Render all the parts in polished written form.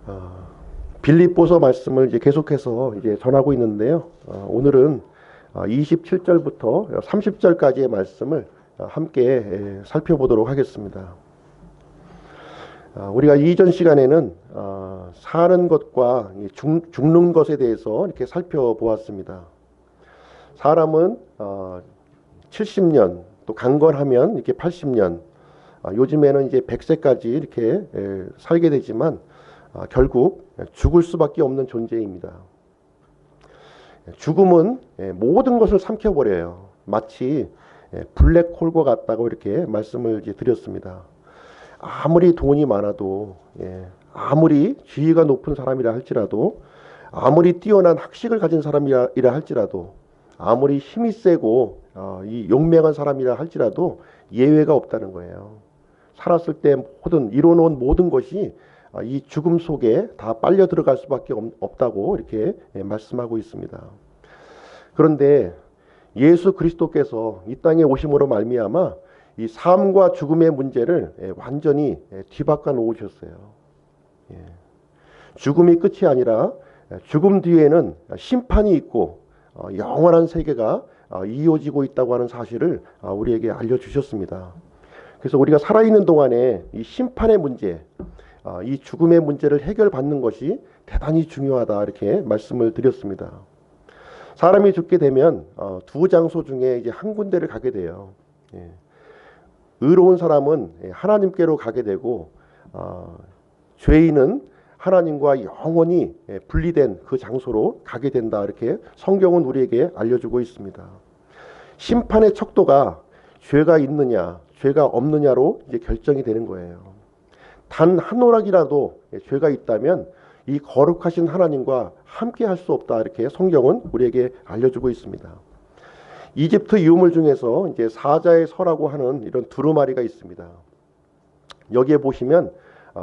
어, 빌립보서 말씀을 이제 계속해서 이제 전하고 있는데요. 오늘은 27절부터 30절까지의 말씀을 함께 살펴보도록 하겠습니다. 우리가 이전 시간에는 사는 것과 죽는 것에 대해서 이렇게 살펴보았습니다. 사람은 70년, 또 강건하면 이렇게 80년, 요즘에는 이제 100세까지 이렇게 살게 되지만 결국 죽을 수밖에 없는 존재입니다. 죽음은 모든 것을 삼켜버려요. 마치 블랙홀과 같다고 이렇게 말씀을 이제 드렸습니다. 아무리 돈이 많아도, 아무리 지위가 높은 사람이라 할지라도, 아무리 뛰어난 학식을 가진 사람이라 할지라도, 아무리 힘이 세고 이 용맹한 사람이라 할지라도 예외가 없다는 거예요. 살았을 때 이뤄놓은 모든 것이 이 죽음 속에 다 빨려 들어갈 수밖에 없다고 이렇게 말씀하고 있습니다. 그런데 예수 그리스도께서 이 땅에 오심으로 말미암아 이 삶과 죽음의 문제를 완전히 뒤바꿔 놓으셨어요. 죽음이 끝이 아니라 죽음 뒤에는 심판이 있고 영원한 세계가 이어지고 있다고 하는 사실을 우리에게 알려주셨습니다. 그래서 우리가 살아있는 동안에 이 심판의 문제, 이 죽음의 문제를 해결받는 것이 대단히 중요하다 이렇게 말씀을 드렸습니다. 사람이 죽게 되면 두 장소 중에 이제 한 군데를 가게 돼요. 의로운 사람은 하나님께로 가게 되고 죄인은 하나님과 영원히 분리된 그 장소로 가게 된다 이렇게 성경은 우리에게 알려주고 있습니다. 심판의 척도가 죄가 있느냐 죄가 없느냐로 이제 결정이 되는 거예요. 단 한 오락이라도 죄가 있다면 이 거룩하신 하나님과 함께 할 수 없다 이렇게 성경은 우리에게 알려주고 있습니다. 이집트 유물 중에서 이제 사자의 서라고 하는 이런 두루마리가 있습니다. 여기에 보시면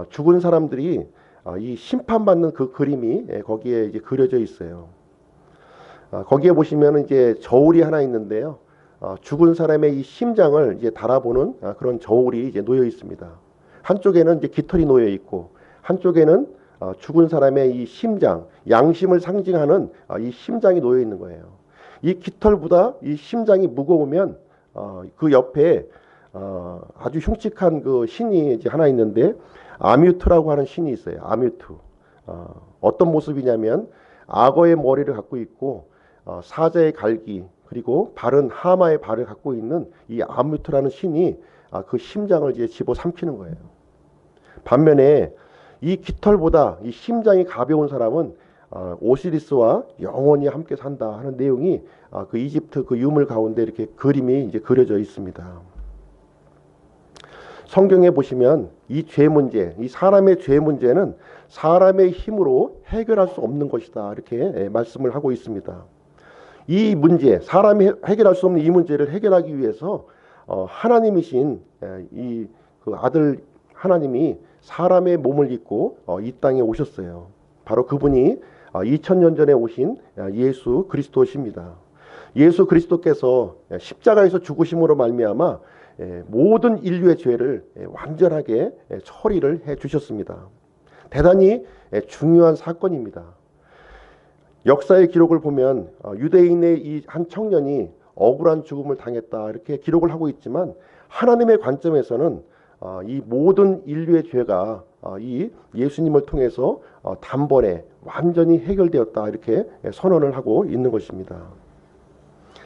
죽은 사람들이 이 심판받는 그 그림이 거기에 이제 그려져 있어요. 거기에 보시면 이제 저울이 하나 있는데요. 죽은 사람의 이 심장을 이제 달아보는 그런 저울이 이제 놓여 있습니다. 한쪽에는 이제 깃털이 놓여 있고 한쪽에는 죽은 사람의 이 심장, 양심을 상징하는 이 심장이 놓여 있는 거예요. 이 깃털보다 이 심장이 무거우면 그 옆에 아주 흉측한 그 신이 이제 하나 있는데 아뮤트라고 하는 신이 있어요. 아뮤트. 어떤 모습이냐면 악어의 머리를 갖고 있고 사자의 갈기 그리고 발은 하마의 발을 갖고 있는 이 아뮤트라는 신이 그 심장을 이제 집어삼키는 거예요. 반면에 이 깃털보다 이 심장이 가벼운 사람은 오시리스와 영원히 함께 산다 하는 내용이 그 이집트 그 유물 가운데 이렇게 그림이 이제 그려져 있습니다. 성경에 보시면 이 죄 문제, 이 사람의 죄 문제는 사람의 힘으로 해결할 수 없는 것이다 이렇게 말씀을 하고 있습니다. 이 문제, 사람이 해결할 수 없는 이 문제를 해결하기 위해서 하나님이신 이 그 아들 하나님이 사람의 몸을 입고 이 땅에 오셨어요. 바로 그분이 2000년 전에 오신 예수 그리스도십니다. 예수 그리스도께서 십자가에서 죽으심으로 말미암아 모든 인류의 죄를 완전하게 처리를 해 주셨습니다. 대단히 중요한 사건입니다. 역사의 기록을 보면 유대인의 이 한 청년이 억울한 죽음을 당했다 이렇게 기록을 하고 있지만 하나님의 관점에서는 이 모든 인류의 죄가 이 예수님을 통해서 단번에 완전히 해결되었다 이렇게 선언을 하고 있는 것입니다.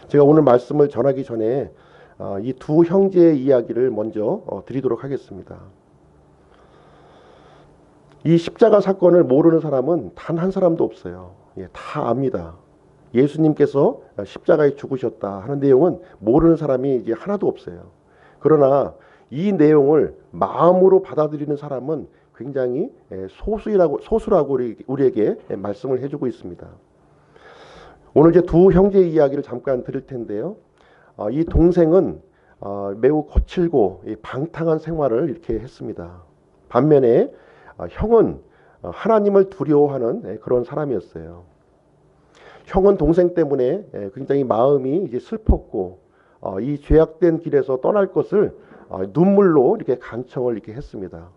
제가 오늘 말씀을 전하기 전에 이 두 형제의 이야기를 먼저 드리도록 하겠습니다. 이 십자가 사건을 모르는 사람은 단 한 사람도 없어요. 다 압니다. 예수님께서 십자가에 죽으셨다 하는 내용은 모르는 사람이 이제 하나도 없어요. 그러나 이 내용을 마음으로 받아들이는 사람은 굉장히 소수라고 우리에게 말씀을 해주고 있습니다. 오늘 이제 두 형제의 이야기를 잠깐 드릴 텐데요. 이 동생은 매우 거칠고 방탕한 생활을 이렇게 했습니다. 반면에 형은 하나님을 두려워하는 그런 사람이었어요. 형은 동생 때문에 굉장히 마음이 이제 슬펐고 이 죄악된 길에서 떠날 것을 눈물로 이렇게 간청을 이렇게 했습니다.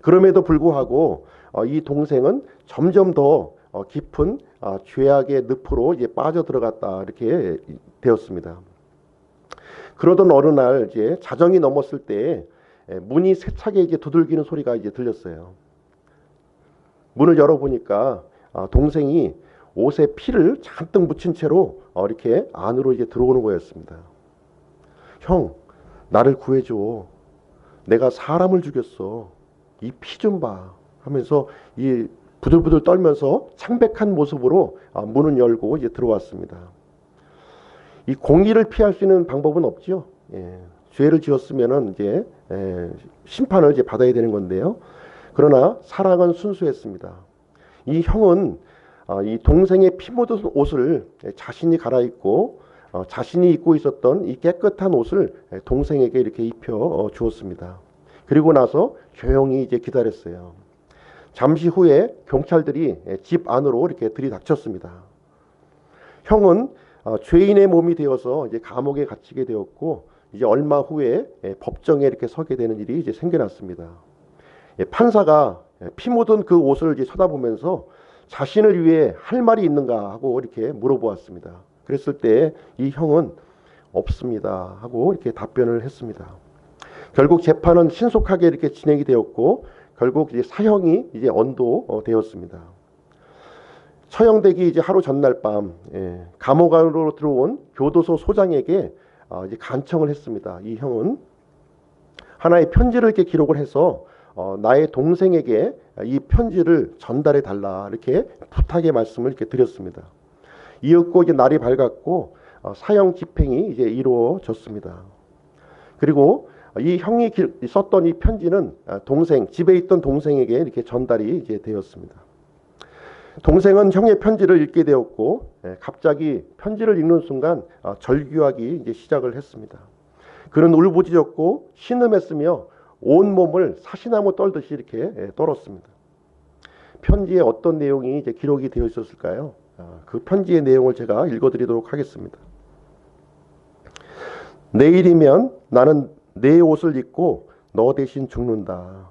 그럼에도 불구하고 이 동생은 점점 더 깊은 죄악의 늪으로 이제 빠져 들어갔다 이렇게 되었습니다. 그러던 어느 날 이제 자정이 넘었을 때 문이 세차게 이제 두들기는 소리가 이제 들렸어요. 문을 열어보니까 동생이 옷에 피를 잔뜩 묻힌 채로 이렇게 안으로 이제 들어오는 거였습니다. 형, 나를 구해줘. 내가 사람을 죽였어. 이 피 좀 봐. 하면서 이 부들부들 떨면서 창백한 모습으로 문을 열고 이제 들어왔습니다. 이 공의를 피할 수 있는 방법은 없죠. 죄를 지었으면은 이제 심판을 이제 받아야 되는 건데요. 그러나 사랑은 순수했습니다. 이 형은 이 동생의 피 묻은 옷을 자신이 갈아입고 자신이 입고 있었던 이 깨끗한 옷을 동생에게 이렇게 입혀 주었습니다. 그리고 나서 조용히 이제 기다렸어요. 잠시 후에 경찰들이 집 안으로 이렇게 들이닥쳤습니다. 형은 죄인의 몸이 되어서 이제 감옥에 갇히게 되었고, 이제 얼마 후에 법정에 이렇게 서게 되는 일이 이제 생겨났습니다. 판사가 피 묻은 그 옷을 이제 쳐다보면서 자신을 위해 할 말이 있는가 하고 이렇게 물어보았습니다. 그랬을 때 이 형은 없습니다 하고 이렇게 답변을 했습니다. 결국 재판은 신속하게 이렇게 진행이 되었고, 결국 이제 사형이 이제 언도되었습니다. 처형되기 이제 하루 전날 밤 감옥 안으로 들어온 교도소 소장에게 이제 간청을 했습니다. 이 형은 하나의 편지를 이렇게 기록을 해서 나의 동생에게 이 편지를 전달해 달라 이렇게 부탁의 말씀을 이렇게 드렸습니다. 이윽고 이제 날이 밝았고 사형 집행이 이제 이루어졌습니다. 그리고 이 형이 썼던 이 편지는 집에 있던 동생에게 이렇게 전달이 이제 되었습니다. 동생은 형의 편지를 읽게 되었고, 갑자기 편지를 읽는 순간 절규하기 이제 시작을 했습니다. 그는 울부짖었고 신음했으며 온 몸을 사시나무 떨듯이 이렇게 떨었습니다. 편지에 어떤 내용이 이제 기록이 되어 있었을까요? 그 편지의 내용을 제가 읽어드리도록 하겠습니다. 내일이면 나는 내 옷을 입고 너 대신 죽는다.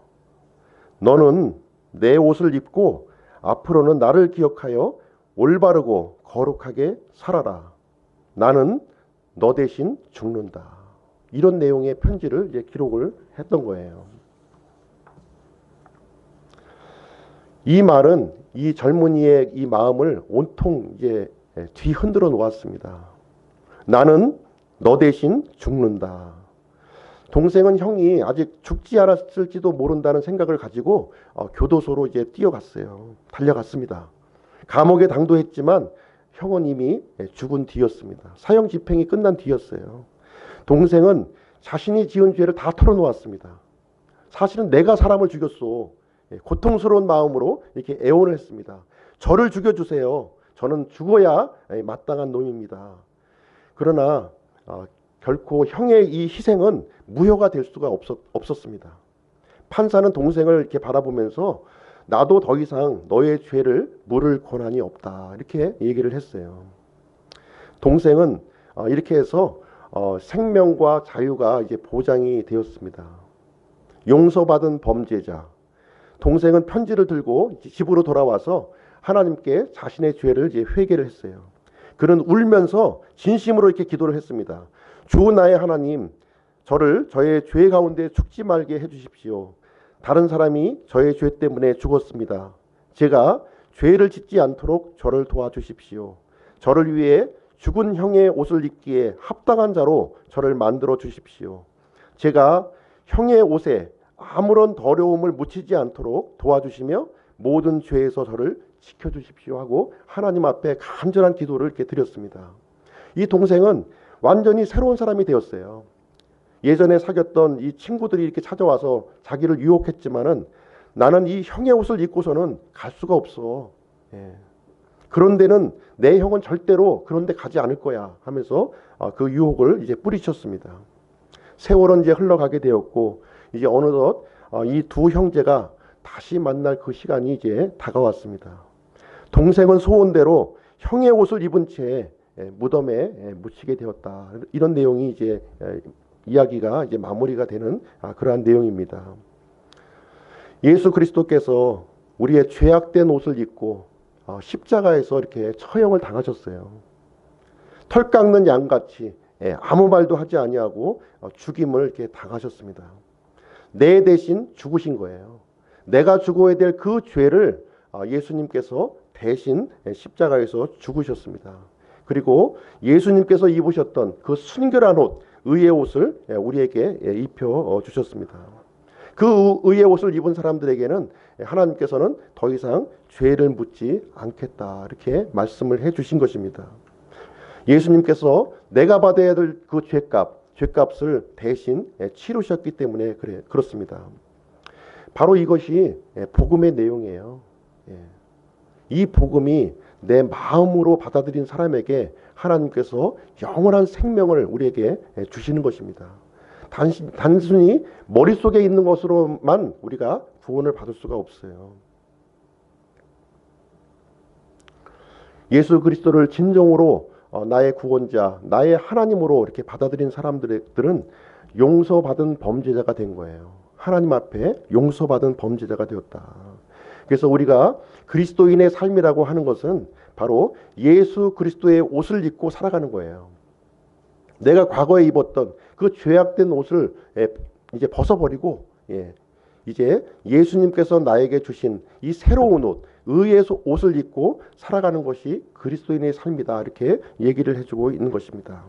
너는 내 옷을 입고 앞으로는 나를 기억하여 올바르고 거룩하게 살아라. 나는 너 대신 죽는다. 이런 내용의 편지를 이제 기록을 했던 거예요. 이 말은 이 젊은이의 이 마음을 온통 이제 뒤흔들어 놓았습니다. 나는 너 대신 죽는다. 동생은 형이 아직 죽지 않았을지도 모른다는 생각을 가지고 교도소로 이제 뛰어갔어요. 달려갔습니다. 감옥에 당도했지만 형은 이미 죽은 뒤였습니다. 사형 집행이 끝난 뒤였어요. 동생은 자신이 지은 죄를 다 털어놓았습니다. 사실은 내가 사람을 죽였어. 고통스러운 마음으로 이렇게 애원을 했습니다. 저를 죽여주세요. 저는 죽어야 마땅한 놈입니다. 그러나 결코 형의 이 희생은 무효가 될 수가 없었습니다. 판사는 동생을 이렇게 바라보면서 나도 더 이상 너의 죄를 물을 권한이 없다 이렇게 얘기를 했어요. 동생은 이렇게 해서 생명과 자유가 이제 보장이 되었습니다. 용서받은 범죄자. 동생은 편지를 들고 집으로 돌아와서 하나님께 자신의 죄를 이제 회개를 했어요. 그는 울면서 진심으로 이렇게 기도를 했습니다. 주 나의 하나님, 저를 저의 죄 가운데 죽지 말게 해주십시오. 다른 사람이 저의 죄 때문에 죽었습니다. 제가 죄를 짓지 않도록 저를 도와주십시오. 저를 위해 죽은 형의 옷을 입기에 합당한 자로 저를 만들어 주십시오. 제가 형의 옷에 아무런 더러움을 묻히지 않도록 도와주시며 모든 죄에서 저를 지켜주십시오 하고 하나님 앞에 간절한 기도를 이렇게 드렸습니다. 이 동생은 완전히 새로운 사람이 되었어요. 예전에 사귀었던 이 친구들이 이렇게 찾아와서 자기를 유혹했지만은 나는 이 형의 옷을 입고서는 갈 수가 없어. 그런 데는 내 형은 절대로 그런 데 가지 않을 거야 하면서 그 유혹을 이제 뿌리쳤습니다. 세월은 이제 흘러가게 되었고 이제 어느덧 이 두 형제가 다시 만날 그 시간이 이제 다가왔습니다. 동생은 소원대로 형의 옷을 입은 채 무덤에 묻히게 되었다. 이런 내용이 이제 이야기가 이제 마무리가 되는 그러한 내용입니다. 예수 그리스도께서 우리의 죄악된 옷을 입고 십자가에서 이렇게 처형을 당하셨어요. 털 깎는 양같이 아무 말도 하지 아니하고 죽임을 이렇게 당하셨습니다. 내 대신 죽으신 거예요. 내가 죽어야 될 그 죄를 예수님께서 대신 십자가에서 죽으셨습니다. 그리고 예수님께서 입으셨던 그 순결한 옷, 의의 옷을 우리에게 입혀 주셨습니다. 그 의의 옷을 입은 사람들에게는 하나님께서는 더 이상 죄를 묻지 않겠다 이렇게 말씀을 해주신 것입니다. 예수님께서 내가 받아야 될 그 죄값을 대신 치르셨기 때문에 그렇습니다. 바로 이것이 복음의 내용이에요. 이 복음이 내 마음으로 받아들인 사람에게 하나님께서 영원한 생명을 우리에게 주시는 것입니다. 단순히 머릿속에 있는 것으로만 우리가 구원을 받을 수가 없어요. 예수 그리스도를 진정으로 나의 구원자, 나의 하나님으로 이렇게 받아들인 사람들은 용서받은 범죄자가 된 거예요. 하나님 앞에 용서받은 범죄자가 되었다. 그래서 우리가 그리스도인의 삶이라고 하는 것은 바로 예수 그리스도의 옷을 입고 살아가는 거예요. 내가 과거에 입었던 그 죄악된 옷을 이제 벗어버리고 이제 예수님께서 나에게 주신 이 새로운 옷, 의의 옷을 입고 살아가는 것이 그리스도인의 삶이다 이렇게 얘기를 해주고 있는 것입니다.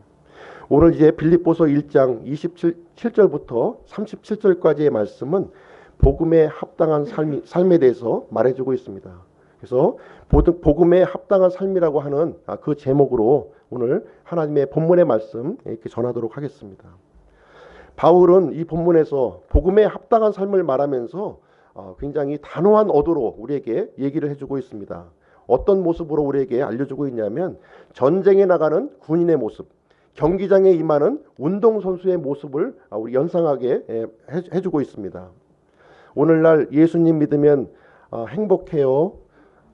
오늘 이제 빌립보서 1장 27절부터 37절까지의 말씀은 복음에 합당한 삶에 대해서 말해주고 있습니다. 그래서 복음에 합당한 삶이라고 하는 그 제목으로 오늘 하나님의 본문의 말씀 이렇게 전하도록 하겠습니다. 바울은 이 본문에서 복음에 합당한 삶을 말하면서 굉장히 단호한 어도로 우리에게 얘기를 해주고 있습니다. 어떤 모습으로 우리에게 알려주고 있냐면 전쟁에 나가는 군인의 모습, 경기장에 임하는 운동선수의 모습을 우리 연상하게 해주고 있습니다. 오늘날 예수님 믿으면 행복해요,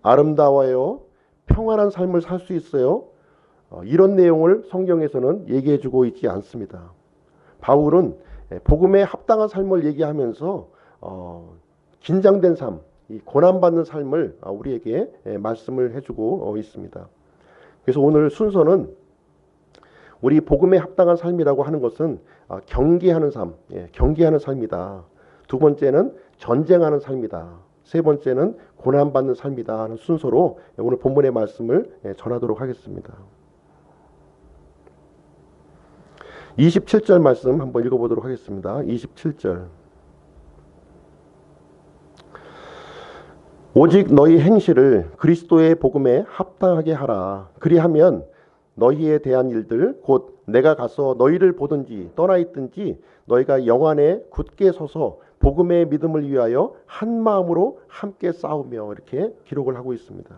아름다워요, 평안한 삶을 살 수 있어요. 이런 내용을 성경에서는 얘기해주고 있지 않습니다. 바울은 복음에 합당한 삶을 얘기하면서 긴장된 삶, 이 고난받는 삶을 우리에게 말씀을 해주고 있습니다. 그래서 오늘 순서는 우리 복음에 합당한 삶이라고 하는 것은 경계하는 삶, 경계하는 삶이다. 두 번째는 전쟁하는 삶이다. 세 번째는 고난받는 삶이다 하는 순서로 오늘 본문의 말씀을 전하도록 하겠습니다. 27절 말씀 한번 읽어보도록 하겠습니다. 27절. 오직 너희 행실을 그리스도의 복음에 합당하게 하라. 그리하면 너희에 대한 일들 곧 내가 가서 너희를 보든지 떠나 있든지 너희가 영안에 굳게 서서 복음의 믿음을 위하여 한 마음으로 함께 싸우며 이렇게 기록을 하고 있습니다.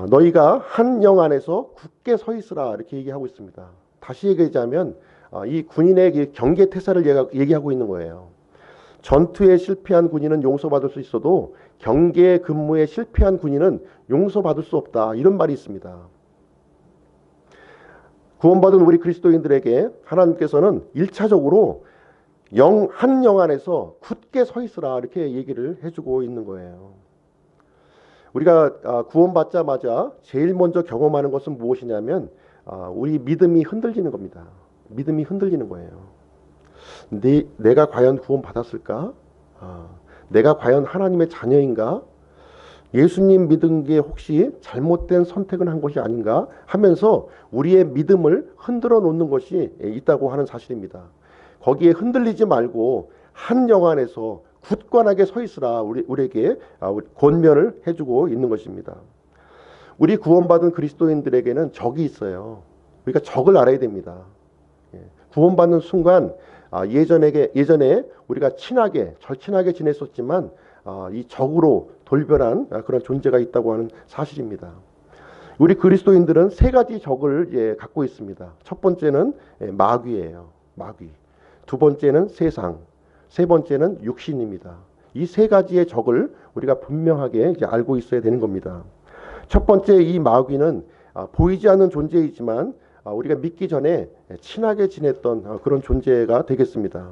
너희가 한 영 안에서 굳게 서 있으라 이렇게 얘기하고 있습니다. 다시 얘기하자면 이 군인의 경계 태세를 얘기하고 있는 거예요. 전투에 실패한 군인은 용서받을 수 있어도 경계 근무에 실패한 군인은 용서받을 수 없다. 이런 말이 있습니다. 구원받은 우리 그리스도인들에게 하나님께서는 1차적으로 한 영 안에서 굳게 서 있으라 이렇게 얘기를 해주고 있는 거예요. 우리가 구원받자마자 제일 먼저 경험하는 것은 무엇이냐면 우리 믿음이 흔들리는 겁니다. 믿음이 흔들리는 거예요. 내가 과연 구원받았을까? 내가 과연 하나님의 자녀인가? 예수님 믿은 게 혹시 잘못된 선택을 한 것이 아닌가 하면서 우리의 믿음을 흔들어 놓는 것이 있다고 하는 사실입니다. 거기에 흔들리지 말고 한 영 안에서 굳건하게 서 있으라 우리에게 권면을 해주고 있는 것입니다. 우리 구원받은 그리스도인들에게는 적이 있어요. 우리가 적을 알아야 됩니다. 구원받는 순간 예전에 우리가 절친하게 지냈었지만 이 적으로 돌변한 그런 존재가 있다고 하는 사실입니다. 우리 그리스도인들은 세 가지 적을 갖고 있습니다. 첫 번째는 마귀예요. 마귀. 두 번째는 세상. 세 번째는 육신입니다. 이 세 가지의 적을 우리가 분명하게 알고 있어야 되는 겁니다. 첫 번째 이 마귀는 보이지 않는 존재이지만 우리가 믿기 전에 친하게 지냈던 그런 존재가 되겠습니다.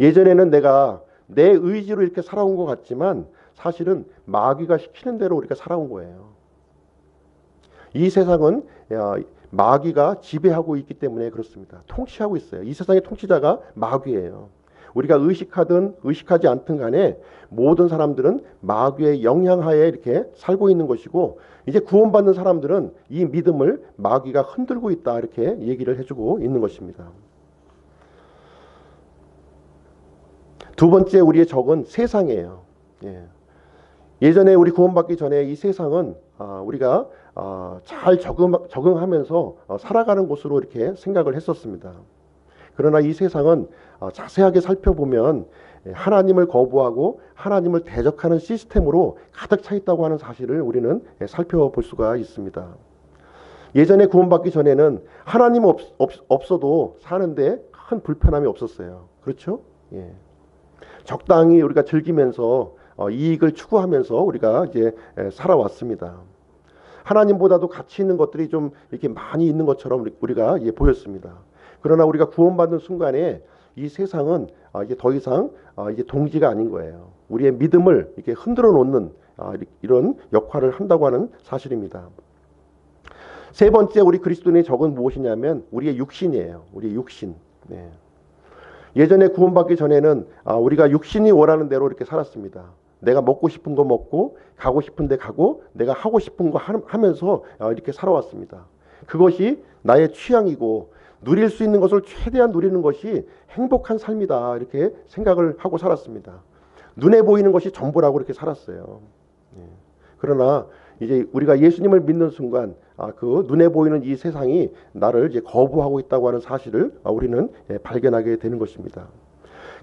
예전에는 내가 내 의지로 이렇게 살아온 것 같지만 사실은 마귀가 시키는 대로 우리가 살아온 거예요. 이 세상은 마귀가 지배하고 있기 때문에 그렇습니다. 통치하고 있어요. 이 세상의 통치자가 마귀예요. 우리가 의식하든 의식하지 않든 간에 모든 사람들은 마귀의 영향하에 이렇게 살고 있는 것이고, 이제 구원받는 사람들은 이 믿음을 마귀가 흔들고 있다 이렇게 얘기를 해주고 있는 것입니다. 두 번째 우리의 적은 세상이에요. 예전에 우리 구원받기 전에 이 세상은 우리가 잘 적응하면서 살아가는 곳으로 이렇게 생각을 했었습니다. 그러나 이 세상은 자세하게 살펴보면 하나님을 거부하고 하나님을 대적하는 시스템으로 가득 차 있다고 하는 사실을 우리는 살펴볼 수가 있습니다. 예전에 구원받기 전에는 하나님 없어도 사는데 큰 불편함이 없었어요. 그렇죠? 적당히 우리가 즐기면서 이익을 추구하면서 우리가 이제 살아왔습니다. 하나님보다도 가치 있는 것들이 좀 이렇게 많이 있는 것처럼 우리가 보였습니다. 그러나 우리가 구원받는 순간에 이 세상은 이제 더 이상 이제 동지가 아닌 거예요. 우리의 믿음을 이렇게 흔들어 놓는 이런 역할을 한다고 하는 사실입니다. 세 번째 우리 그리스도인의 적은 무엇이냐면 우리의 육신이에요. 우리의 육신. 예전에 구원받기 전에는 우리가 육신이 원하는 대로 이렇게 살았습니다. 내가 먹고 싶은 거 먹고 가고 싶은 데 가고 내가 하고 싶은 거 하면서 이렇게 살아왔습니다. 그것이 나의 취향이고 누릴 수 있는 것을 최대한 누리는 것이 행복한 삶이다 이렇게 생각을 하고 살았습니다. 눈에 보이는 것이 전부라고 이렇게 살았어요. 그러나 이제 우리가 예수님을 믿는 순간 그 눈에 보이는 이 세상이 나를 이제 거부하고 있다고 하는 사실을 우리는 발견하게 되는 것입니다.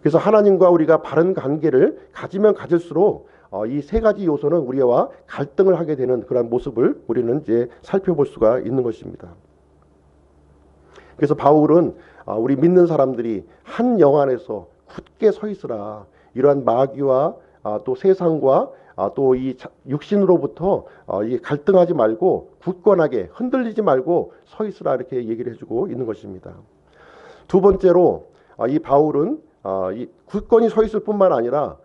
그래서 하나님과 우리가 바른 관계를 가지면 가질수록 이 세 가지 요소는 우리와 갈등을 하게 되는 그런 모습을 우리는 이제 살펴볼 수가 있는 것입니다. 그래서 바울은 우리 믿는 사람들이 한 영 안에서 굳게 서 있으라, 이러한 마귀와 또 세상과 또 이 육신으로부터 이 갈등하지 말고 굳건하게 흔들리지 말고 서 있으라 이렇게 얘기를 해주고 있는 것입니다. 두 번째로 이 바울은 이 굳건히 서 있을 뿐만 아니라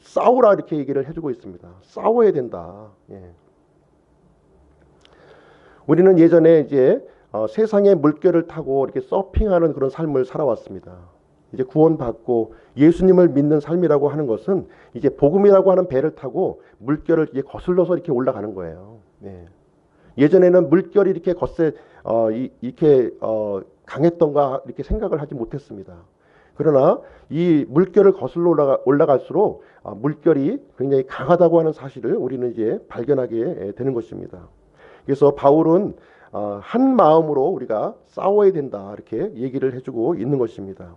싸우라 이렇게 얘기를 해주고 있습니다. 싸워야 된다. 우리는 예전에 이제 세상의 물결을 타고 이렇게 서핑하는 그런 삶을 살아왔습니다. 이제 구원받고 예수님을 믿는 삶이라고 하는 것은 이제 복음이라고 하는 배를 타고 물결을 이제 거슬러서 이렇게 올라가는 거예요. 예전에는 물결이 이렇게 이렇게 강했던가 이렇게 생각을 하지 못했습니다. 그러나 이 물결을 거슬러 올라갈수록 물결이 굉장히 강하다고 하는 사실을 우리는 이제 발견하게 되는 것입니다. 그래서 바울은 한 마음으로 우리가 싸워야 된다 이렇게 얘기를 해주고 있는 것입니다.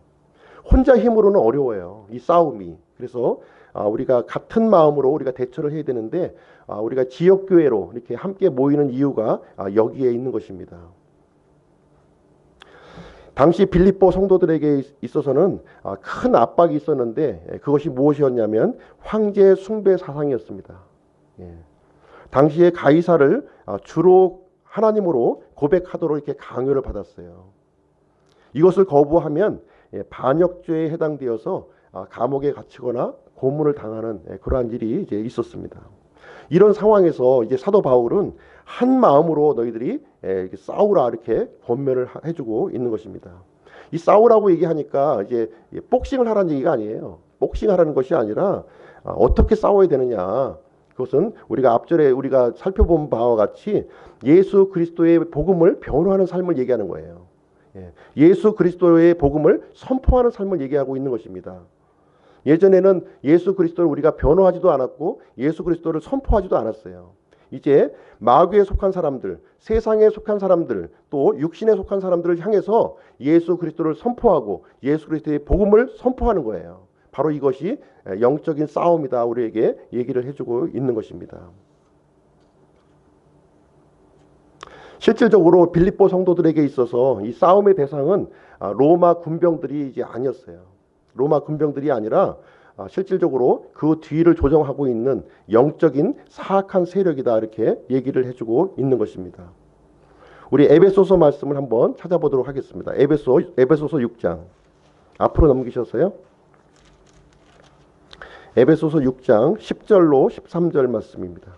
혼자 힘으로는 어려워요, 이 싸움이. 그래서 우리가 같은 마음으로 우리가 대처를 해야 되는데 우리가 지역교회로 이렇게 함께 모이는 이유가 여기에 있는 것입니다. 당시 빌립보 성도들에게 있어서는 큰 압박이 있었는데 그것이 무엇이었냐면 황제 숭배 사상이었습니다. 당시에 가이사를 주로 하나님으로 고백하도록 이렇게 강요를 받았어요. 이것을 거부하면 반역죄에 해당되어서 감옥에 갇히거나 고문을 당하는 그러한 일이 이제 있었습니다. 이런 상황에서 이제 사도 바울은 한 마음으로 너희들이 싸우라 이렇게 권면을 해주고 있는 것입니다. 이 싸우라고 얘기하니까 이제 복싱을 하라는 얘기가 아니에요. 복싱하라는 것이 아니라 어떻게 싸워야 되느냐. 그것은 우리가 앞절에 우리가 살펴본 바와 같이 예수 그리스도의 복음을 변호하는 삶을 얘기하는 거예요. 예수 그리스도의 복음을 선포하는 삶을 얘기하고 있는 것입니다. 예전에는 예수 그리스도를 우리가 변호하지도 않았고 예수 그리스도를 선포하지도 않았어요. 이제 마귀에 속한 사람들, 세상에 속한 사람들, 또 육신에 속한 사람들을 향해서 예수 그리스도를 선포하고 예수 그리스도의 복음을 선포하는 거예요. 바로 이것이 영적인 싸움이다 우리에게 얘기를 해주고 있는 것입니다. 실질적으로 빌립보 성도들에게 있어서 이 싸움의 대상은 로마 군병들이 이제 아니었어요. 로마 군병들이 아니라 실질적으로 그 뒤를 조정하고 있는 영적인 사악한 세력이다 이렇게 얘기를 해주고 있는 것입니다. 우리 에베소서 말씀을 한번 찾아보도록 하겠습니다. 에베소서 6장 앞으로 넘기셨어요? 에베소서 6장 10절로 13절 말씀입니다.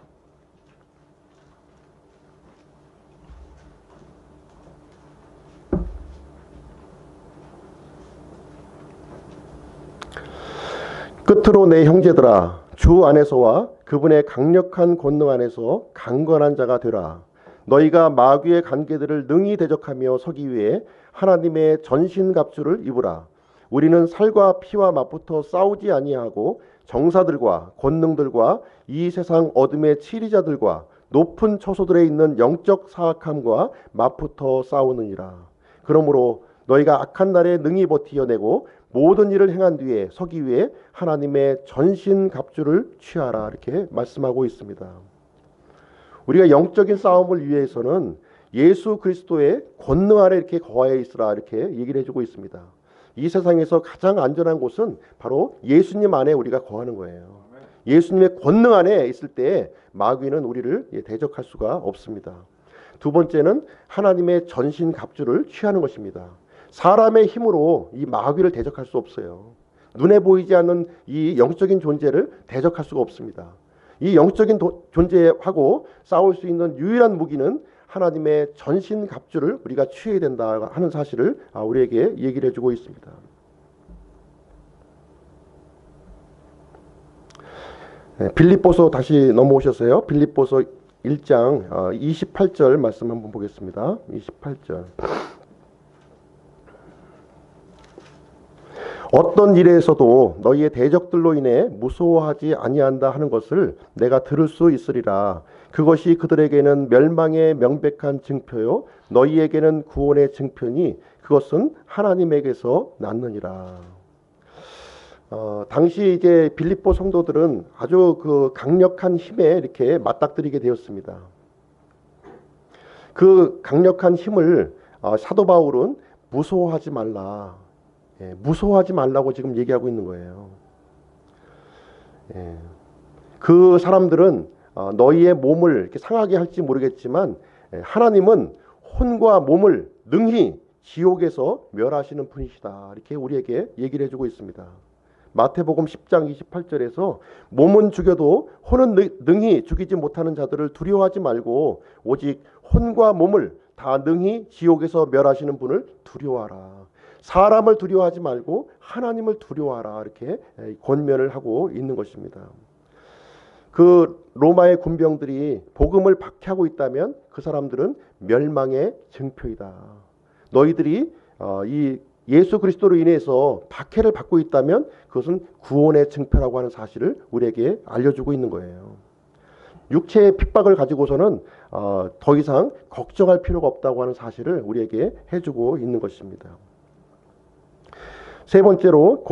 끝으로 내 형제들아, 주 안에서와 그분의 강력한 권능 안에서 강건한 자가 되라. 너희가 마귀의 관계들을 능히 대적하며 서기 위해 하나님의 전신갑주를 입으라. 우리는 살과 피와 맞붙어 싸우지 아니하고 정사들과 권능들과 이 세상 어둠의 치리자들과 높은 처소들에 있는 영적 사악함과 맞붙어 싸우느니라. 그러므로 너희가 악한 날에 능히 버티어내고 모든 일을 행한 뒤에 서기 위해 하나님의 전신갑주를 취하라. 이렇게 말씀하고 있습니다. 우리가 영적인 싸움을 위해서는 예수 그리스도의 권능 아래 이렇게 거하여 있으라. 이렇게 얘기를 해주고 있습니다. 이 세상에서 가장 안전한 곳은 바로 예수님 안에 우리가 거하는 거예요. 예수님의 권능 안에 있을 때 마귀는 우리를 대적할 수가 없습니다. 두 번째는 하나님의 전신갑주를 취하는 것입니다. 사람의 힘으로 이 마귀를 대적할 수 없어요. 눈에 보이지 않는 이 영적인 존재를 대적할 수가 없습니다. 이 영적인 존재하고 싸울 수 있는 유일한 무기는 하나님의 전신갑주를 우리가 취해야 된다 하는 사실을 우리에게 얘기를 해주고 있습니다. 빌립보서 다시 넘어오셨어요. 빌립보서 1장 28절 말씀 한번 보겠습니다. 28절. 어떤 일에서도 너희의 대적들로 인해 무서워하지 아니한다 하는 것을 내가 들을 수 있으리라. 그것이 그들에게는 멸망의 명백한 증표요 너희에게는 구원의 증표니 그것은 하나님에게서 났느니라. 당시 이제 빌립보 성도들은 아주 그 강력한 힘에 이렇게 맞닥뜨리게 되었습니다. 그 강력한 힘을 사도 바울은 무서워하지 말라. 무서워하지 말라고 지금 얘기하고 있는 거예요. 그 사람들은 너희의 몸을 이렇게 상하게 할지 모르겠지만 하나님은 혼과 몸을 능히 지옥에서 멸하시는 분이시다. 이렇게 우리에게 얘기를 해주고 있습니다. 마태복음 10장 28절에서 몸은 죽여도 혼은 능히 죽이지 못하는 자들을 두려워하지 말고 오직 혼과 몸을 다 능히 지옥에서 멸하시는 분을 두려워하라. 사람을 두려워하지 말고 하나님을 두려워하라. 이렇게 권면을 하고 있는 것입니다. 그 로마의 군병들이 복음을 박해하고 있다면 그 사람들은 멸망의 증표이다. 너희들이 이 예수 그리스도로 인해서 박해를 받고 있다면 그것은 구원의 증표라고 하는 사실을 우리에게 알려주고 있는 거예요. 육체의 핍박을 가지고서는 더 이상 걱정할 필요가 없다고 하는 사실을 우리에게 해주고 있는 것입니다. 세 번째로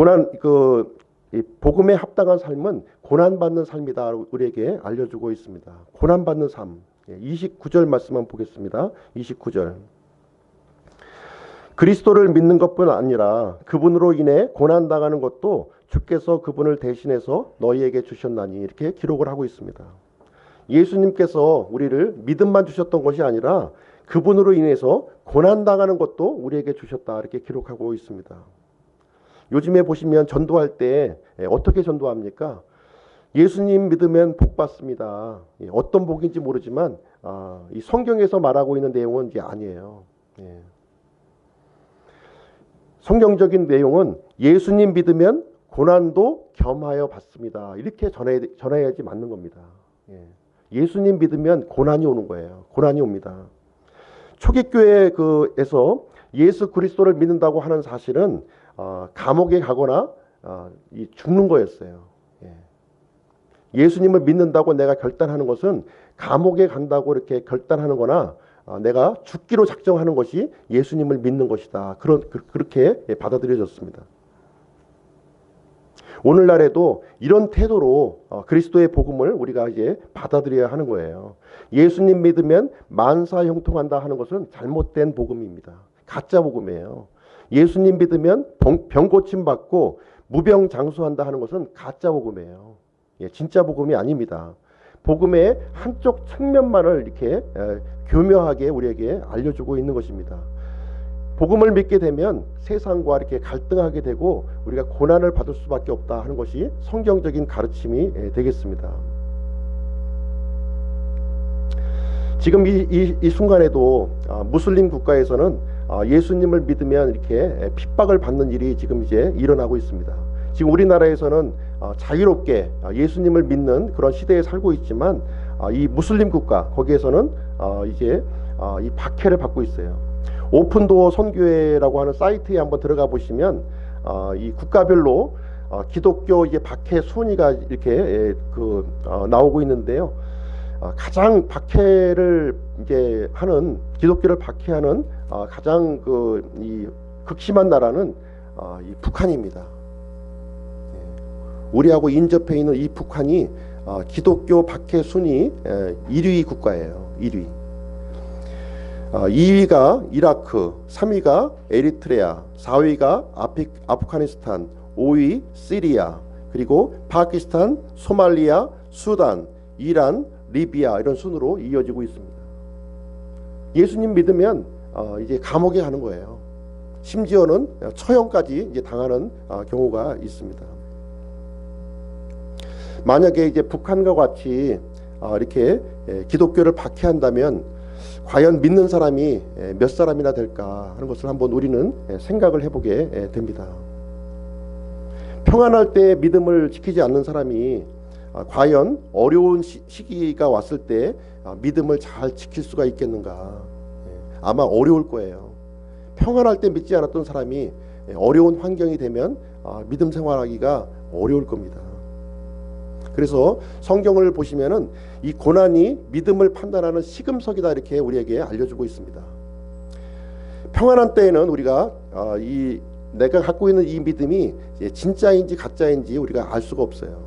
이 복음에 합당한 삶은 고난받는 삶이다. 우리에게 알려주고 있습니다. 고난받는 삶. 29절 말씀 한번 보겠습니다. 29절. 그리스도를 믿는 것뿐 아니라 그분으로 인해 고난당하는 것도 주께서 그분을 대신해서 너희에게 주셨나니 이렇게 기록을 하고 있습니다. 예수님께서 우리를 믿음만 주셨던 것이 아니라 그분으로 인해서 고난당하는 것도 우리에게 주셨다. 이렇게 기록하고 있습니다. 요즘에 보시면 전도할 때 어떻게 전도합니까? 예수님 믿으면 복 받습니다. 어떤 복인지 모르지만 이 성경에서 말하고 있는 내용은 이제 아니에요. 성경적인 내용은 예수님 믿으면 고난도 겸하여 받습니다. 이렇게 전해야지 맞는 겁니다. 예수님 믿으면 고난이 오는 거예요. 고난이 옵니다. 초기교회에서 예수 그리스도를 믿는다고 하는 사실은 감옥에 가거나 죽는 거였어요. 예수님을 믿는다고 내가 결단하는 것은 감옥에 간다고 이렇게 결단하는 거나 내가 죽기로 작정하는 것이 예수님을 믿는 것이다. 그렇게 받아들여졌습니다. 오늘날에도 이런 태도로 그리스도의 복음을 우리가 이제 받아들여야 하는 거예요. 예수님 믿으면 만사 형통한다 하는 것은 잘못된 복음입니다. 가짜 복음이에요. 예수님 믿으면 병 고침 받고 무병장수한다 하는 것은 가짜 복음이에요. 진짜 복음이 아닙니다. 복음의 한쪽 측면만을 이렇게 교묘하게 우리에게 알려주고 있는 것입니다. 복음을 믿게 되면 세상과 이렇게 갈등하게 되고 우리가 고난을 받을 수밖에 없다 하는 것이 성경적인 가르침이 되겠습니다. 지금 이 순간에도 무슬림 국가에서는 예수님을 믿으면 이렇게 핍박을 받는 일이 지금 이제 일어나고 있습니다. 지금 우리나라에서는 자유롭게 예수님을 믿는 그런 시대에 살고 있지만 이 무슬림 국가 거기에서는 이제 이 박해를 받고 있어요. 오픈도어 선교회라고 하는 사이트에 한번 들어가 보시면 이 국가별로 기독교 이제 박해 순위가 이렇게 나오고 있는데요. 가장 박해를 이제 하는 기독교를 박해하는 가장 이 극심한 나라는 이 북한입니다. 우리하고 인접해 있는 이 북한이 기독교 박해 순위 1위 국가예요. 1위. 2위가 이라크, 3위가 에리트레아, 4위가 아프가니스탄, 5위 시리아, 그리고 파키스탄, 소말리아, 수단, 이란, 리비아 이런 순으로 이어지고 있습니다. 예수님 믿으면 이제 감옥에 가는 거예요. 심지어는 처형까지 이제 당하는 경우가 있습니다. 만약에 이제 북한과 같이 이렇게 기독교를 박해한다면 과연 믿는 사람이 몇 사람이나 될까 하는 것을 한번 우리는 생각을 해보게 됩니다. 평안할 때 믿음을 지키지 않는 사람이 과연 어려운 시기가 왔을 때 믿음을 잘 지킬 수가 있겠는가? 아마 어려울 거예요. 평안할 때 믿지 않았던 사람이 어려운 환경이 되면 믿음 생활하기가 어려울 겁니다. 그래서 성경을 보시면은 이 고난이 믿음을 판단하는 시금석이다 이렇게 우리에게 알려주고 있습니다. 평안한 때에는 우리가 내가 갖고 있는 이 믿음이 진짜인지 가짜인지 우리가 알 수가 없어요.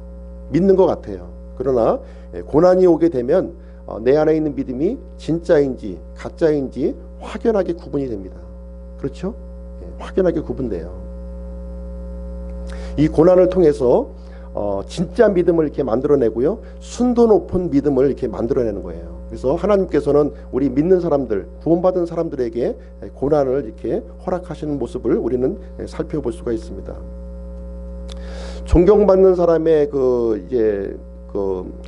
믿는 것 같아요. 그러나 고난이 오게 되면 내 안에 있는 믿음이 진짜인지 가짜인지 확연하게 구분이 됩니다. 그렇죠? 확연하게 구분돼요. 이 고난을 통해서 진짜 믿음을 이렇게 만들어내고요, 순도 높은 믿음을 이렇게 만들어내는 거예요. 그래서 하나님께서는 우리 믿는 사람들, 구원받은 사람들에게 고난을 이렇게 허락하시는 모습을 우리는 살펴볼 수가 있습니다. 존경받는 사람의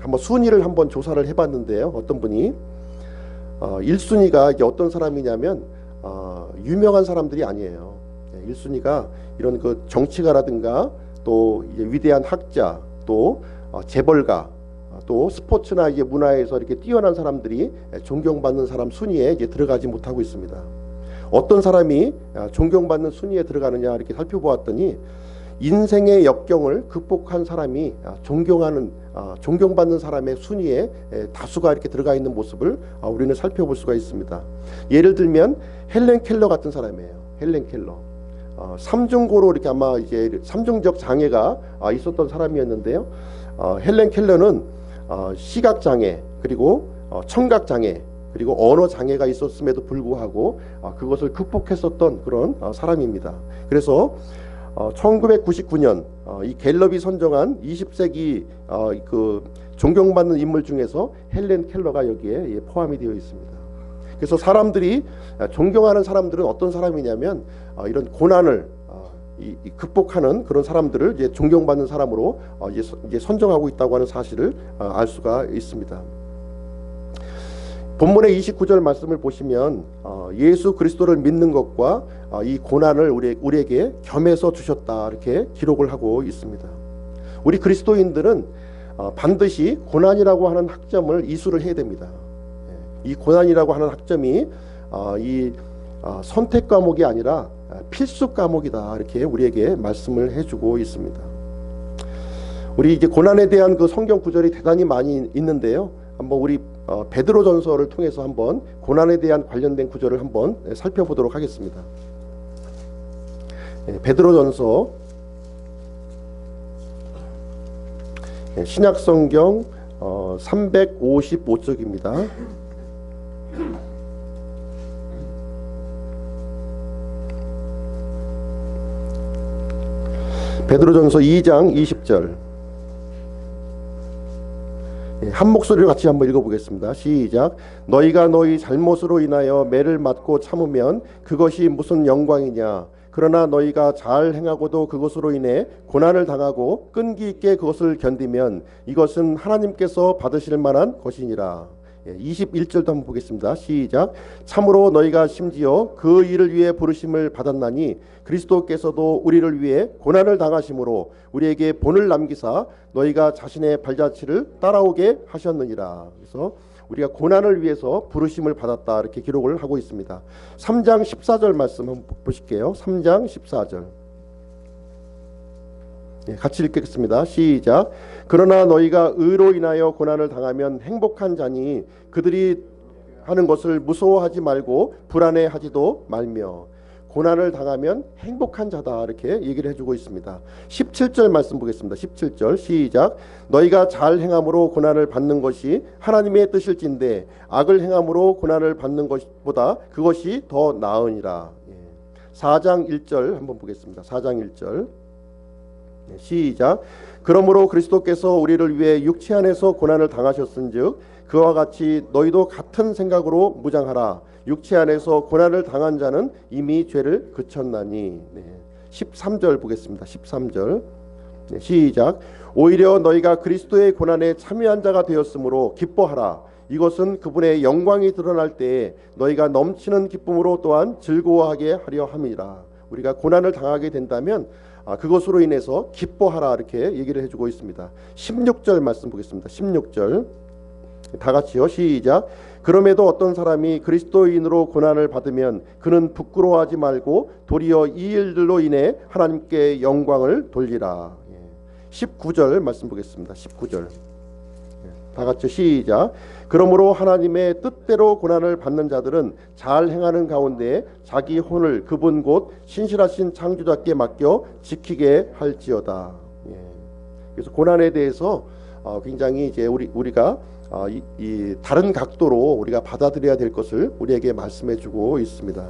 한번 순위를 한번 조사를 해봤는데요. 어떤 분이 1순위가 이제 어떤 사람이냐면 유명한 사람들이 아니에요. 1순위가 이런 정치가라든가 또 이제 위대한 학자, 또 재벌가, 또 스포츠나 이제 문화에서 이렇게 뛰어난 사람들이 존경받는 사람 순위에 이제 들어가지 못하고 있습니다. 어떤 사람이 존경받는 순위에 들어가느냐 이렇게 살펴보았더니 인생의 역경을 극복한 사람이 존경받는 사람의 순위에 다수가 이렇게 들어가 있는 모습을 우리는 살펴볼 수가 있습니다. 예를 들면 헬렌 켈러 같은 사람이에요. 헬렌 켈러. 삼중고로 이렇게 아마 이제 삼중적 장애가 있었던 사람이었는데요. 헬렌 켈러는 시각 장애, 그리고 청각 장애, 그리고 언어 장애가 있었음에도 불구하고 그것을 극복했었던 그런 사람입니다. 그래서 1999년 이 갤럽이 선정한 20세기 존경받는 인물 중에서 헬렌 켈러가 여기에 포함이 되어 있습니다. 그래서 사람들이 존경하는 사람들은 어떤 사람이냐면 이런 고난을 극복하는 그런 사람들을 이제 존경받는 사람으로 이제 선정하고 있다고 하는 사실을 알 수가 있습니다. 본문의 29절 말씀을 보시면 예수 그리스도를 믿는 것과 이 고난을 우리에게 겸해서 주셨다 이렇게 기록을 하고 있습니다. 우리 그리스도인들은 반드시 고난이라고 하는 학점을 이수를 해야 됩니다. 이 고난이라고 하는 학점이 선택 과목이 아니라 필수 과목이다 이렇게 우리에게 말씀을 해주고 있습니다. 우리 이제 고난에 대한 그 성경 구절이 대단히 많이 있는데요. 한번 우리 베드로전서를 통해서 한번 고난에 대한 관련된 구절을 한번 살펴보도록 하겠습니다. 베드로전서 신약성경 355쪽입니다. 베드로전서 2장 20절 한 목소리로 같이 한번 읽어보겠습니다. 시작. 너희가 너희 잘못으로 인하여 매를 맞고 참으면 그것이 무슨 영광이냐. 그러나 너희가 잘 행하고도 그것으로 인해 고난을 당하고 끈기 있게 그것을 견디면 이것은 하나님께서 받으실 만한 것이니라. 21절도 한번 보겠습니다. 시작. 참으로 너희가 심지어 그 일을 위해 부르심을 받았나니 그리스도께서도 우리를 위해 고난을 당하심으로 우리에게 본을 남기사 너희가 자신의 발자취를 따라오게 하셨느니라. 그래서 우리가 고난을 위해서 부르심을 받았다 이렇게 기록을 하고 있습니다. 3장 14절 말씀 한번 보실게요. 3장 14절 같이 읽겠습니다. 시작. 그러나 너희가 의로 인하여 고난을 당하면 행복한 자니 그들이 하는 것을 무서워하지 말고 불안해하지도 말며. 고난을 당하면 행복한 자다 이렇게 얘기를 해주고 있습니다. 17절 말씀 보겠습니다. 17절 시작. 너희가 잘 행함으로 고난을 받는 것이 하나님의 뜻일진데 악을 행함으로 고난을 받는 것보다 그것이 더 나으니라. 4장 1절 한번 보겠습니다. 4장 1절 시작. 그러므로 그리스도께서 우리를 위해 육체 안에서 고난을 당하셨은즉 그와 같이 너희도 같은 생각으로 무장하라. 육체 안에서 고난을 당한 자는 이미 죄를 그쳤나니. 13절 보겠습니다. 13절 시작. 오히려 너희가 그리스도의 고난에 참여한 자가 되었으므로 기뻐하라. 이것은 그분의 영광이 드러날 때에 너희가 넘치는 기쁨으로 또한 즐거워하게 하려 함이라. 우리가 고난을 당하게 된다면 그것으로 인해서 기뻐하라 이렇게 얘기를 해주고 있습니다. 16절 말씀 보겠습니다. 16절 다 같이요. 시작. 그럼에도 어떤 사람이 그리스도인으로 고난을 받으면 그는 부끄러워하지 말고 도리어 이 일들로 인해 하나님께 영광을 돌리라. 19절 말씀 보겠습니다. 19절 다 같이 시작. 그러므로 하나님의 뜻대로 고난을 받는 자들은 잘 행하는 가운데 자기 혼을 그분 곧 신실하신 창조자께 맡겨 지키게 할지어다. 그래서 고난에 대해서 굉장히 이제 우리가 이 다른 각도로 우리가 받아들여야 될 것을 우리에게 말씀해주고 있습니다.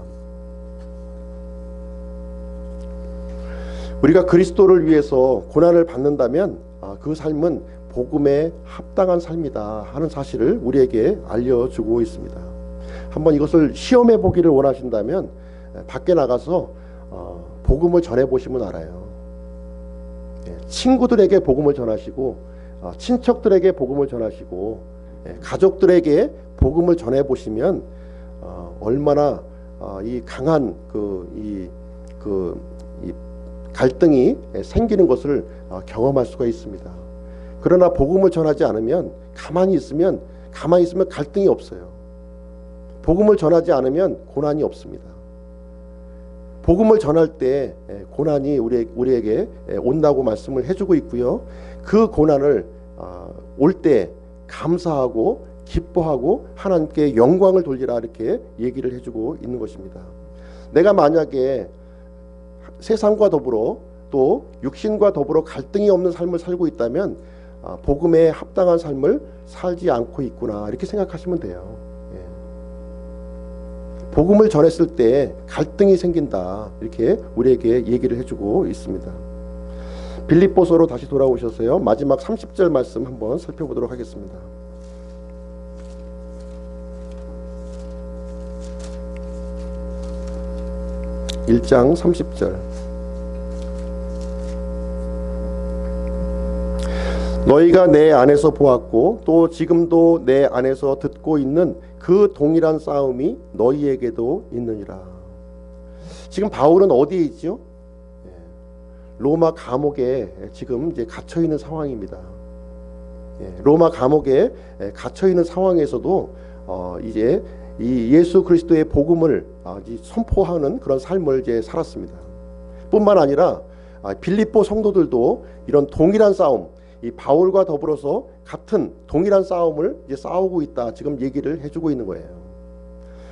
우리가 그리스도를 위해서 고난을 받는다면 그 삶은 복음에 합당한 삶이다 하는 사실을 우리에게 알려주고 있습니다. 한번 이것을 시험해 보기를 원하신다면 밖에 나가서 복음을 전해 보시면 알아요. 친구들에게 복음을 전하시고 친척들에게 복음을 전하시고 가족들에게 복음을 전해 보시면 얼마나 이 강한 이 갈등이 생기는 것을 경험할 수가 있습니다. 그러나 복음을 전하지 않으면 가만히 있으면 갈등이 없어요. 복음을 전하지 않으면 고난이 없습니다. 복음을 전할 때 고난이 우리에게 온다고 말씀을 해주고 있고요. 그 고난을 올 때 감사하고 기뻐하고 하나님께 영광을 돌리라 이렇게 얘기를 해주고 있는 것입니다. 내가 만약에 세상과 더불어 또 육신과 더불어 갈등이 없는 삶을 살고 있다면 복음에 합당한 삶을 살지 않고 있구나 이렇게 생각하시면 돼요. 복음을 전했을 때 갈등이 생긴다 이렇게 우리에게 얘기를 해주고 있습니다. 빌립보서로 다시 돌아오셔서요. 마지막 30절 말씀 한번 살펴보도록 하겠습니다. (1장 30절) 너희가 내 안에서 보았고 또 지금도 내 안에서 듣고 있는 그 동일한 싸움이 너희에게도 있느니라. 지금 바울은 어디에 있죠? 로마 감옥에 지금 이제 갇혀 있는 상황입니다. 로마 감옥에 갇혀 있는 상황에서도 이제 이 예수 그리스도의 복음을 선포하는 그런 삶을 이제 살았습니다. 뿐만 아니라 빌립보 성도들도 이런 동일한 싸움, 이 바울과 더불어서 같은 동일한 싸움을 이제 싸우고 있다. 지금 얘기를 해주고 있는 거예요.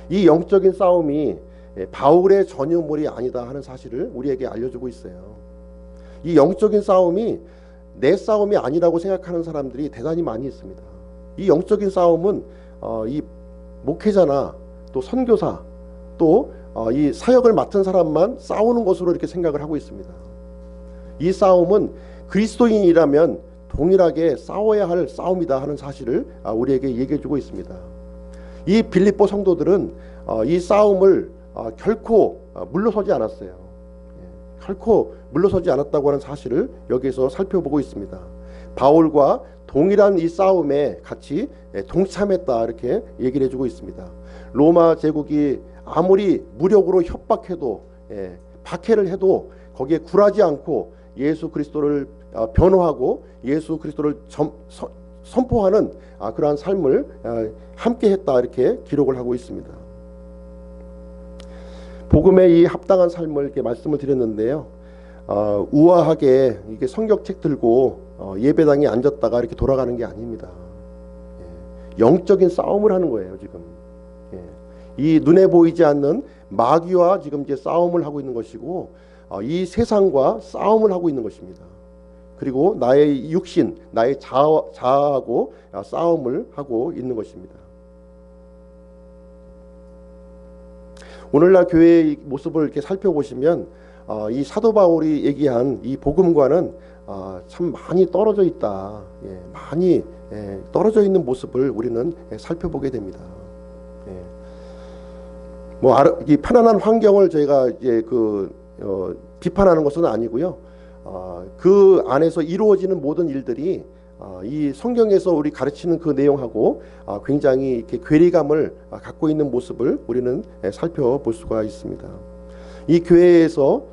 이 영적인 싸움이 바울의 전유물이 아니다 하는 사실을 우리에게 알려주고 있어요. 이 영적인 싸움이 내 싸움이 아니라고 생각하는 사람들이 대단히 많이 있습니다. 이 영적인 싸움은 이 목회자나 또 선교사 또 이 사역을 맡은 사람만 싸우는 것으로 이렇게 생각을 하고 있습니다. 이 싸움은 그리스도인이라면 동일하게 싸워야 할 싸움이다 하는 사실을 우리에게 얘기해주고 있습니다. 이 빌립보 성도들은 이 싸움을 결코 물러서지 않았어요. 결코 물러서지 않았다고 하는 사실을 여기서 살펴보고 있습니다. 바울과 동일한 이 싸움에 같이 동참했다 이렇게 얘기를 해주고 있습니다. 로마 제국이 아무리 무력으로 협박해도 박해를 해도 거기에 굴하지 않고 예수 그리스도를 변호하고 예수 그리스도를 선포하는 그러한 삶을 함께했다 이렇게 기록을 하고 있습니다. 복음에 이 합당한 삶을 이렇게 말씀을 드렸는데요. 우아하게 이게 성경책 들고 예배당에 앉았다가 이렇게 돌아가는 게 아닙니다. 영적인 싸움을 하는 거예요 지금. 이 눈에 보이지 않는 마귀와 지금 이제 싸움을 하고 있는 것이고 이 세상과 싸움을 하고 있는 것입니다. 그리고 나의 육신, 나의 자아하고 싸움을 하고 있는 것입니다. 오늘날 교회의 모습을 이렇게 살펴보시면 이 사도 바울이 얘기한 이 복음과는 참 많이 떨어져 있다. 많이 떨어져 있는 모습을 우리는 살펴보게 됩니다. 뭐 이 편안한 환경을 저희가 이제 비판하는 것은 아니고요. 그 안에서 이루어지는 모든 일들이 이 성경에서 우리 가르치는 그 내용하고 굉장히 이렇게 괴리감을 갖고 있는 모습을 우리는 살펴볼 수가 있습니다. 이 교회에서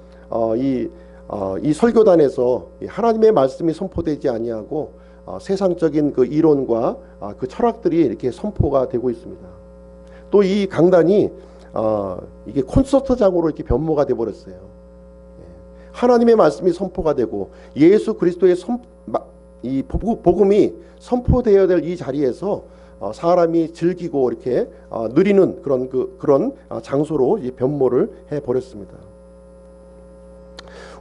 이 설교단에서 하나님의 말씀이 선포되지 아니하고 세상적인 그 이론과 그 철학들이 이렇게 선포가 되고 있습니다. 또 이 강단이 이게 콘서트장으로 이렇게 변모가 돼 버렸어요. 하나님의 말씀이 선포가 되고 예수 그리스도의 이 복음이 선포되어야 될 이 자리에서 사람이 즐기고 이렇게 누리는 그런 장소로 이 변모를 해 버렸습니다.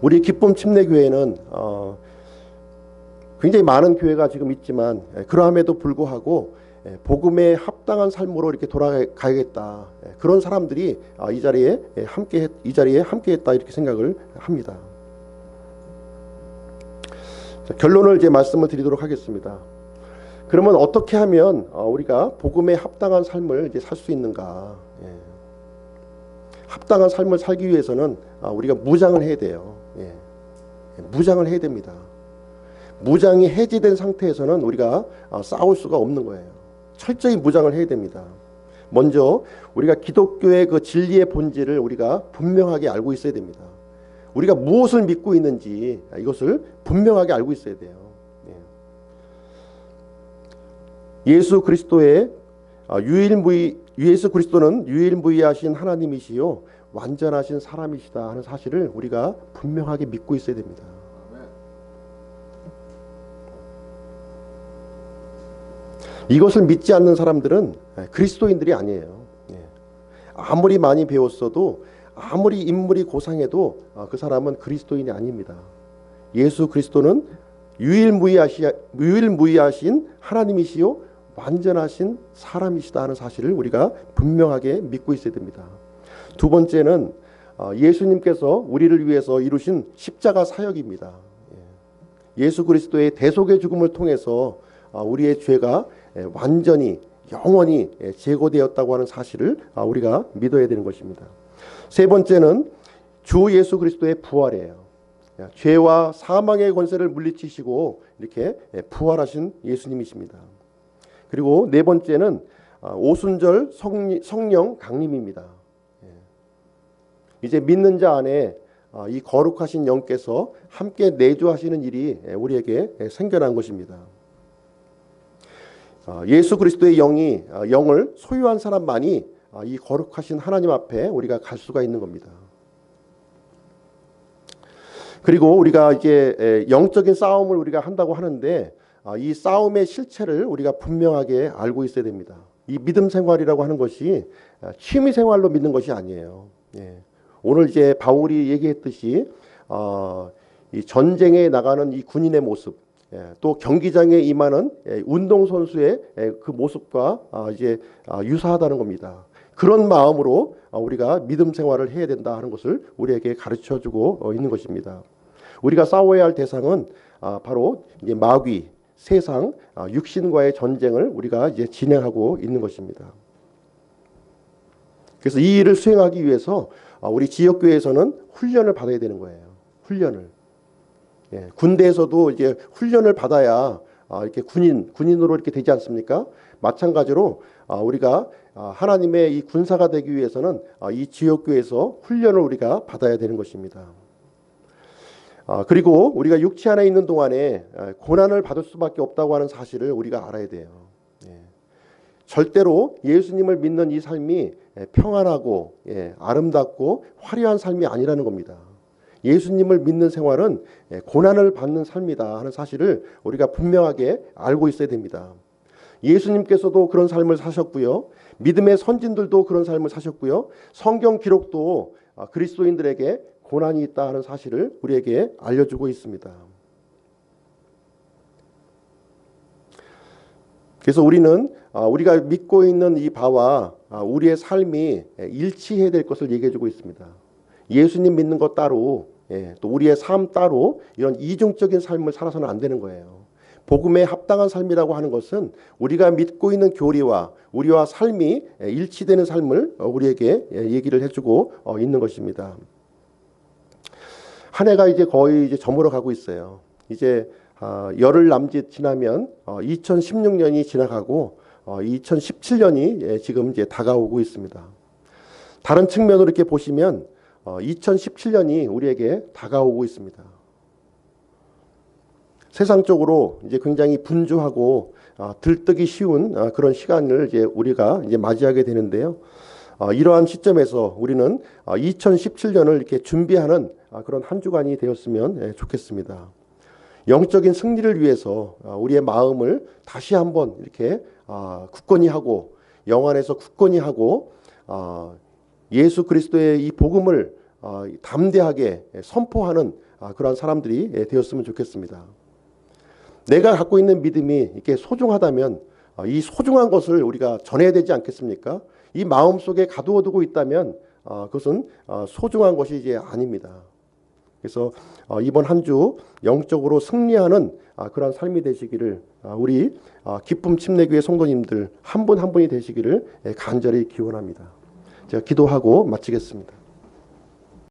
우리 기쁨 침례교회는 굉장히 많은 교회가 지금 있지만 그러함에도 불구하고 복음에 합당한 삶으로 이렇게 돌아가야겠다. 그런 사람들이 이 자리에 함께했다 이렇게 생각을 합니다. 자, 결론을 이제 말씀을 드리도록 하겠습니다. 그러면 어떻게 하면 우리가 복음에 합당한 삶을 이제 살 수 있는가? 합당한 삶을 살기 위해서는 우리가 무장을 해야 돼요. 무장을 해야 됩니다. 무장이 해제된 상태에서는 우리가 싸울 수가 없는 거예요. 철저히 무장을 해야 됩니다. 먼저 우리가 기독교의 그 진리의 본질을 우리가 분명하게 알고 있어야 됩니다. 우리가 무엇을 믿고 있는지 이것을 분명하게 알고 있어야 돼요. 예수 그리스도는 유일무이하신 하나님이시요 완전하신 사람이시다 하는 사실을 우리가 분명하게 믿고 있어야 됩니다. 이것을 믿지 않는 사람들은 그리스도인들이 아니에요. 아무리 많이 배웠어도 아무리 인물이 고상해도 그 사람은 그리스도인이 아닙니다. 예수 그리스도는 유일무이하신 하나님이시요 완전하신 사람이시다 하는 사실을 우리가 분명하게 믿고 있어야 됩니다. 두 번째는 예수님께서 우리를 위해서 이루신 십자가 사역입니다. 예수 그리스도의 대속의 죽음을 통해서 우리의 죄가 완전히 영원히 제거되었다고 하는 사실을 우리가 믿어야 되는 것입니다. 세 번째는 주 예수 그리스도의 부활이에요. 죄와 사망의 권세를 물리치시고 이렇게 부활하신 예수님이십니다. 그리고 네 번째는 오순절 성령 강림입니다. 이제 믿는 자 안에 이 거룩하신 영께서 함께 내주하시는 일이 우리에게 생겨난 것입니다. 예수 그리스도의 영을 소유한 사람만이 이 거룩하신 하나님 앞에 우리가 갈 수가 있는 겁니다. 그리고 우리가 이제 영적인 싸움을 우리가 한다고 하는데 이 싸움의 실체를 우리가 분명하게 알고 있어야 됩니다. 이 믿음 생활이라고 하는 것이 취미 생활로 믿는 것이 아니에요. 오늘 이제 바울이 얘기했듯이 이 전쟁에 나가는 이 군인의 모습, 또 경기장에 임하는 운동선수의 그 모습과 이제 유사하다는 겁니다. 그런 마음으로 우리가 믿음 생활을 해야 된다 하는 것을 우리에게 가르쳐주고 있는 것입니다. 우리가 싸워야 할 대상은 바로 이제 마귀, 세상, 육신과의 전쟁을 우리가 이제 진행하고 있는 것입니다. 그래서 이 일을 수행하기 위해서 우리 지역교회에서는 훈련을 받아야 되는 거예요. 훈련을. 예, 군대에서도 이제 훈련을 받아야 이렇게 군인으로 이렇게 되지 않습니까? 마찬가지로 우리가 하나님의 이 군사가 되기 위해서는 이 지역교회에서 훈련을 우리가 받아야 되는 것입니다. 그리고 우리가 육체 안에 있는 동안에 고난을 받을 수밖에 없다고 하는 사실을 우리가 알아야 돼요. 예. 절대로 예수님을 믿는 이 삶이 평안하고 아름답고 화려한 삶이 아니라는 겁니다. 예수님을 믿는 생활은 고난을 받는 삶이다 하는 사실을 우리가 분명하게 알고 있어야 됩니다. 예수님께서도 그런 삶을 사셨고요. 믿음의 선진들도 그런 삶을 사셨고요. 성경 기록도 그리스도인들에게 고난이 있다 하는 사실을 우리에게 알려주고 있습니다. 그래서 우리는 우리가 믿고 있는 이 바와 우리의 삶이 일치해야 될 것을 얘기해주고 있습니다. 예수님 믿는 것 따로 또 우리의 삶 따로 이런 이중적인 삶을 살아서는 안 되는 거예요. 복음에 합당한 삶이라고 하는 것은 우리가 믿고 있는 교리와 우리와 삶이 일치되는 삶을 우리에게 얘기를 해주고 있는 것입니다. 한 해가 이제 거의 이제 저물어 가고 있어요. 이제 열흘 남짓 지나면 2016년이 지나가고 2017년이 지금 이제 다가오고 있습니다. 다른 측면으로 이렇게 보시면 2017년이 우리에게 다가오고 있습니다. 세상적으로 이제 굉장히 분주하고 들뜨기 쉬운 그런 시간을 이제 우리가 이제 맞이하게 되는데요. 이러한 시점에서 우리는 2017년을 이렇게 준비하는 그런 한 주간이 되었으면 좋겠습니다. 영적인 승리를 위해서 우리의 마음을 다시 한번 이렇게 굳건히 하고 영 안에서 굳건히 하고 예수 그리스도의 이 복음을 담대하게 선포하는 그러한 사람들이 되었으면 좋겠습니다. 내가 갖고 있는 믿음이 이렇게 소중하다면 이 소중한 것을 우리가 전해야 되지 않겠습니까? 이 마음속에 가두어두고 있다면 그것은 소중한 것이 이제 아닙니다. 그래서 이번 한 주 영적으로 승리하는 그런 삶이 되시기를 우리 기쁨 침례교회 성도님들 한 분 한 분이 되시기를 간절히 기원합니다. 제가 기도하고 마치겠습니다.